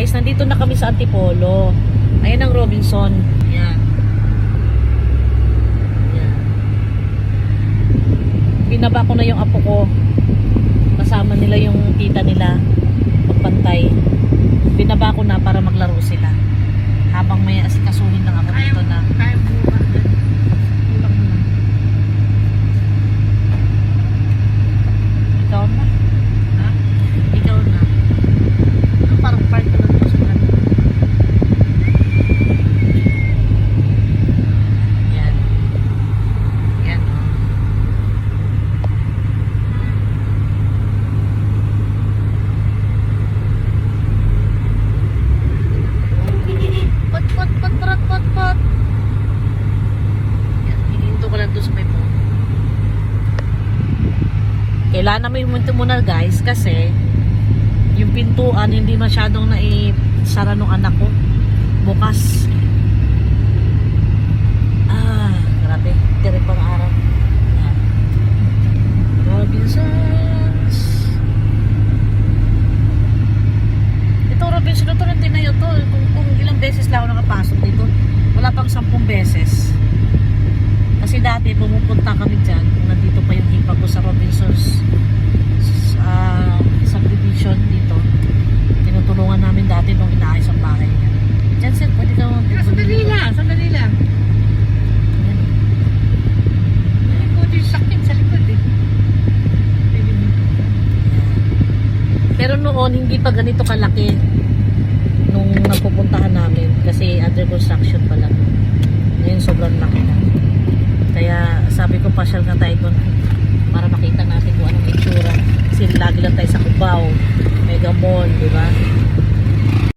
guys, nandito na kami sa Antipolo. Ayan ang Robinson. Ayan. Ayan. Binaba ko na yung apo ko. Kasama nila yung tita nila. Magpantay. Binaba ko na para maglaro sila. Habang may asikasuhin lang ako dito na. Kaya bukas na. Bukas na. Ikaw na. Ha? Ikaw na. Parang part ka lang po sa kanila. Yan. Yan. Pot. Yan. Hininto ko lang doon sa may phone. Kailangan namin huminto muna guys kasi yung pintuan hindi masyadong naisara nung anak ko. Bukas. Grabe. Direk pang araw. Yan. Robinsons. Ito Robinson, ito lang tinayo to. Kung ilang beses lang ako nakapasok dito. Wala pang 10 beses. Kasi dati pumupunta kami dyan. Kung nandito pa yung hipa ko sa Robinsons subdivision dito. Tinutulungan namin dati nung inaayos ang bahay niya. Diyan sir, pwede ka Sandali lang. Ay, pwede yung sakit sa likod eh. Pwede mo. Pero noon, hindi pa ganito kalaki nung napupuntahan namin kasi under construction pa lang. Ngayon sobrang laki na. Kaya sabi ko pasyal na tayo doon para makita natin kung anong itsura. Kasi lagi lang tayo sa Cubao, Mega Mall, di ba?